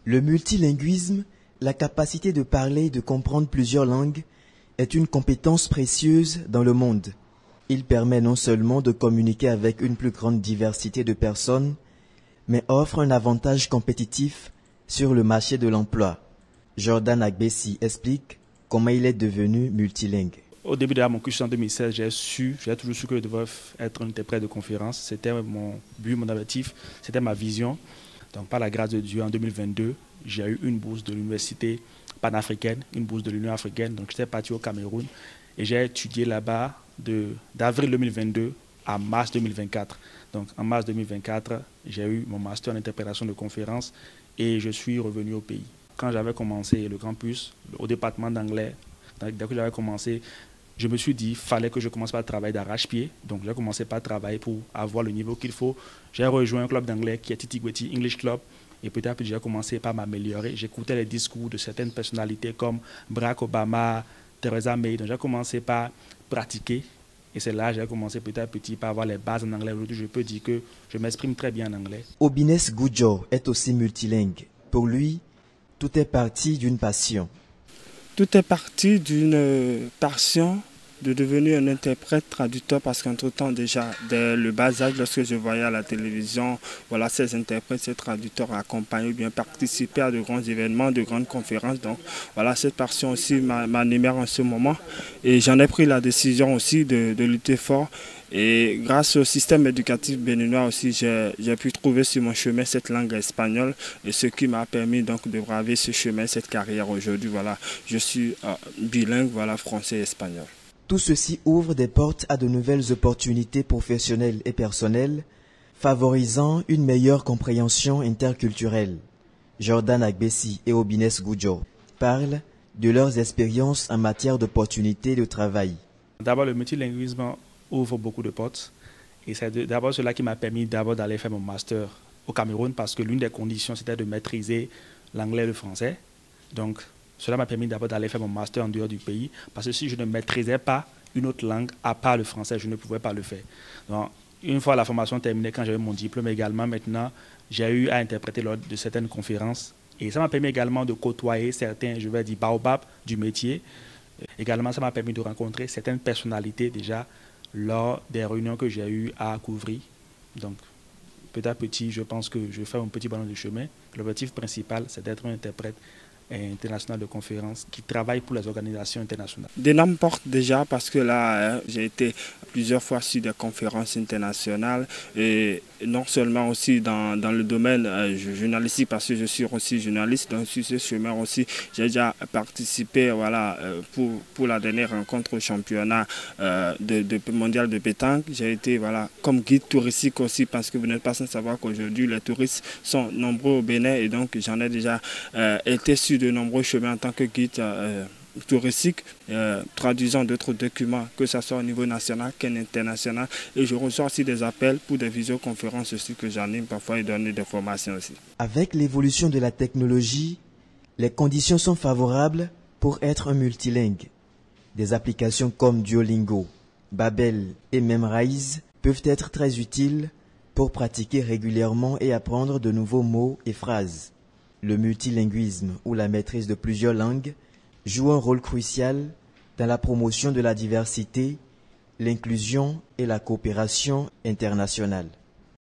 Le multilinguisme, la capacité de parler et de comprendre plusieurs langues, est une compétence précieuse dans le monde. Il permet non seulement de communiquer avec une plus grande diversité de personnes, mais offre un avantage compétitif sur le marché de l'emploi. Jordan Agbessi explique comment il est devenu multilingue. Au début de mon cursus en 2016, j'ai toujours su que je devais être un interprète de conférence. C'était mon but, mon objectif, c'était ma vision. Donc par la grâce de Dieu, en 2022, j'ai eu une bourse de l'université panafricaine, une bourse de l'Union africaine. Donc j'étais parti au Cameroun et j'ai étudié là-bas d'avril 2022 à mars 2024. Donc en mars 2024, j'ai eu mon master en interprétation de conférences et je suis revenu au pays. Quand j'avais commencé le campus, au département d'anglais, dès que j'avais commencé, je me suis dit qu'il fallait que je commence par travailler d'arrache-pied. Donc j'ai commencé par travailler pour avoir le niveau qu'il faut. J'ai rejoint un club d'anglais qui est Titi English Club. Et petit à petit, j'ai commencé par m'améliorer. J'écoutais les discours de certaines personnalités comme Barack Obama, Theresa May. Donc j'ai commencé par pratiquer. Et c'est là que j'ai commencé petit à petit par avoir les bases en anglais. Aujourd'hui, je peux dire que je m'exprime très bien en anglais. Obines Gudjo est aussi multilingue. Pour lui, tout est parti d'une passion. Tout est parti d'une passion de devenir un interprète traducteur parce qu'entre-temps déjà, dès le bas âge, lorsque je voyais à la télévision, voilà, ces interprètes, ces traducteurs accompagnaient ou bien participaient à de grands événements, de grandes conférences. Donc voilà, cette passion aussi m'animait en ce moment et j'en ai pris la décision aussi de lutter fort. Et grâce au système éducatif béninois aussi, j'ai pu trouver sur mon chemin cette langue espagnole et ce qui m'a permis donc de braver ce chemin, cette carrière aujourd'hui. Voilà, je suis bilingue, voilà, français et espagnol. Tout ceci ouvre des portes à de nouvelles opportunités professionnelles et personnelles, favorisant une meilleure compréhension interculturelle. Jordan Agbessi et Obines Gudjo parlent de leurs expériences en matière d'opportunités de travail. D'abord, le multilinguisme ouvre beaucoup de portes. Et c'est d'abord cela qui m'a permis d'aller faire mon master au Cameroun parce que l'une des conditions, c'était de maîtriser l'anglais et le français. Donc, cela m'a permis d'abord d'aller faire mon master en dehors du pays parce que si je ne maîtrisais pas une autre langue, à part le français, je ne pouvais pas le faire. Donc, une fois la formation terminée, quand j'avais mon diplôme également, maintenant, j'ai eu à interpréter lors de certaines conférences. Et ça m'a permis également de côtoyer certains, je vais dire, baobabs du métier. Également, ça m'a permis de rencontrer certaines personnalités déjà lors des réunions que j'ai eu à couvrir. Donc, petit à petit, je pense que je fais un petit ballon de chemin. L'objectif principal, c'est d'être un interprète international de conférences qui travaille pour les organisations internationales. Des noms portent déjà parce que là, j'ai été plusieurs fois sur des conférences internationales et non seulement aussi dans le domaine journalistique parce que je suis aussi journaliste, donc sur ce chemin aussi, j'ai déjà participé voilà, pour la dernière rencontre au championnat mondial de pétanque. J'ai été voilà, comme guide touristique aussi parce que vous n'êtes pas sans savoir qu'aujourd'hui les touristes sont nombreux au Bénin et donc j'en ai déjà été sur de nombreux chemins en tant que guide touristique, traduisant d'autres documents, que ce soit au niveau national qu'international. Et je reçois aussi des appels pour des visioconférences aussi que j'anime parfois et donner des formations aussi. Avec l'évolution de la technologie, les conditions sont favorables pour être un multilingue. Des applications comme Duolingo, Babel et Memrise peuvent être très utiles pour pratiquer régulièrement et apprendre de nouveaux mots et phrases. Le multilinguisme ou la maîtrise de plusieurs langues joue un rôle crucial dans la promotion de la diversité, l'inclusion et la coopération internationale.